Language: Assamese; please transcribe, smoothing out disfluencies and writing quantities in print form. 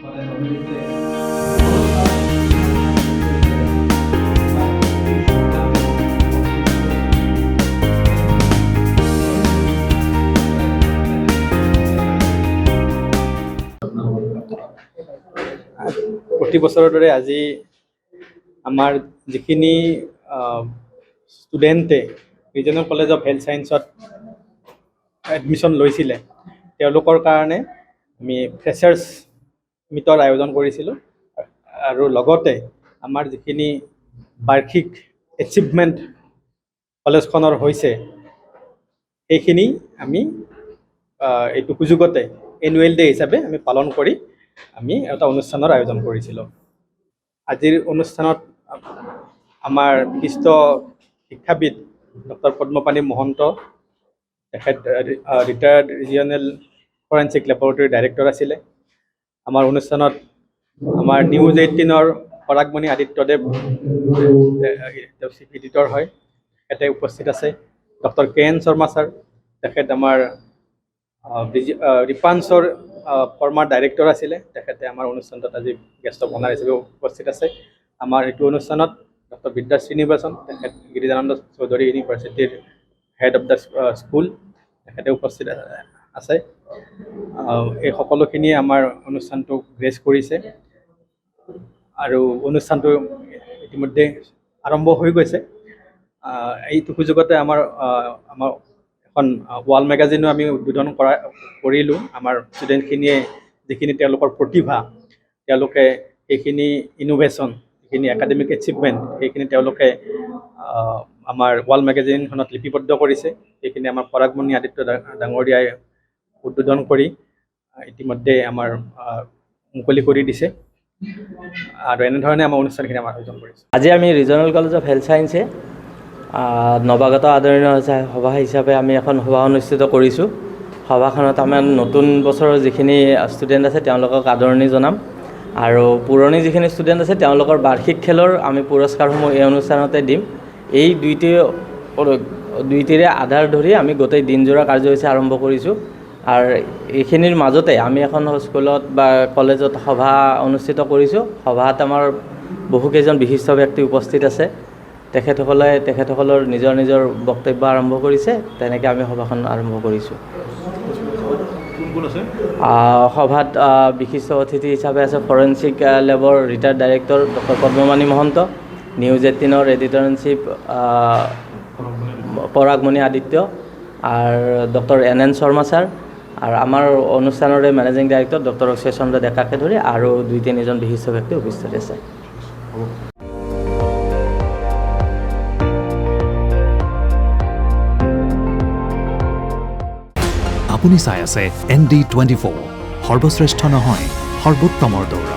প্ৰতি বছৰৰ দৰে আজি আমাৰ যিখিনি ষ্টুডেণ্টে ৰিজনেল কলেজ অফ হেল্থ ছায়েন্সত এডমিশ্যন লৈছিলে তেওঁলোকৰ কাৰণে আমি ফ্ৰেচাৰ্ছ মিটৰ আয়োজন কৰিছিলোঁ আৰু লগতে আমাৰ যিখিনি বাৰ্ষিক এচিভমেণ্ট কলেজখনৰ হৈছে সেইখিনি আমি এইটো সুযোগতে এনুৱেল ডে হিচাপে আমি পালন কৰি আমি এটা অনুষ্ঠানৰ আয়োজন কৰিছিলোঁ। আজিৰ অনুষ্ঠানত আমাৰ বিশিষ্ট শিক্ষাবিদ ডক্টৰ পদ্মপাণি মহন্ত, তেখেত retired regional forensic laboratory director আছিলে। আমাৰ অনুষ্ঠানত আমাৰ নিউজ 18ৰ পৰাগমণি আদিত্যদেৱ তেওঁ চিফ এডিটৰ হয়, তেখেতে উপস্থিত আছে। ডক্টৰ KN শৰ্মা ছাৰ, তেখেত আমাৰ ৰিপাঞ্চৰ ফৰ্মাৰ ডাইৰেক্টৰ আছিলে, তেখেতে আমাৰ অনুষ্ঠানটোত আজি গেষ্ট অফ অনাৰ হিচাপে উপস্থিত আছে। আমাৰ এইটো অনুষ্ঠানত ডক্টৰ বিদ্যা শ্ৰীনিবাসন, তেখেত গিৰিজানন্দ চৌধুৰী ইউনিভাৰ্চিটিৰ হেড অফ দ্য স্কুল, তেখেতে উপস্থিত আছে। এই সকলোখিনিয়ে আমাৰ অনুষ্ঠানটো গ্ৰেছ কৰিছে আৰু অনুষ্ঠানটো ইতিমধ্যে আৰম্ভ হৈ গৈছে। এইটো সুযোগতে আমাৰ এখন ৱাল মেগাজিনো আমি উদ্বোধন কৰিলোঁ। আমাৰ ষ্টুডেণ্টখিনিয়ে যিখিনি তেওঁলোকৰ প্ৰতিভা, তেওঁলোকে সেইখিনি ইনোভেশ্যন, যিখিনি একাডেমিক এচিভমেণ্ট, সেইখিনি তেওঁলোকে আমাৰ ৱাল মেগাজিনখনত লিপিবদ্ধ কৰিছে। সেইখিনি আমাৰ পৰাগমণি আদিত্য ডাঙৰীয়াই উদ্বোধন কৰি ইতিমধ্যে আমাৰ মুকলি কৰি দিছে আৰু এনেধৰণে আমাৰ অনুষ্ঠানখিনি আমাৰ আয়োজন কৰিছে। আজি আমি ৰিজনেল কলেজ অফ হেল্থ ছায়েন্সে নৱাগত আদৰণীয় সভা হিচাপে আমি এখন সভা অনুষ্ঠিত কৰিছোঁ। সভাখনত আমাৰ নতুন বছৰৰ যিখিনি ষ্টুডেণ্ট আছে তেওঁলোকক আদৰণি জনাম আৰু পুৰণি যিখিনি ষ্টুডেণ্ট আছে তেওঁলোকৰ বাৰ্ষিক খেলৰ আমি পুৰস্কাৰসমূহ এই অনুষ্ঠানতে দিম। এই দুইটিৰে আধাৰ ধৰি আমি গোটেই দিনজোৰা কাৰ্যসূচী আৰম্ভ কৰিছোঁ আৰু এইখিনিৰ মাজতে আমি এখন স্কুলত বা কলেজত সভা অনুষ্ঠিত কৰিছোঁ। সভাত আমাৰ বহুকেইজন বিশিষ্ট ব্যক্তি উপস্থিত আছে। তেখেতসকলৰ নিজৰ নিজৰ বক্তব্য আৰম্ভ কৰিছে। তেনেকৈ আমি সভাখন আৰম্ভ কৰিছোঁ। সভাত বিশিষ্ট অতিথি হিচাপে আছে ফৰেনচিক লেবৰ retired director doctor Padmapani Mahanta, news 18ৰ editor in chief Paragmani Aditya আৰু ডক্টৰ NN শৰ্মা ছাৰ আৰু আমাৰ অনুষ্ঠানৰে managing director doctor Akshay Chandra ডেকাকে ধৰি আৰু 2-3জন বিশিষ্ট ব্যক্তি উপস্থিত আছে। আপুনি চাই আছে ND24, সৰ্বশ্ৰেষ্ঠ নহয় সৰ্বোত্তমৰ দৌৰ।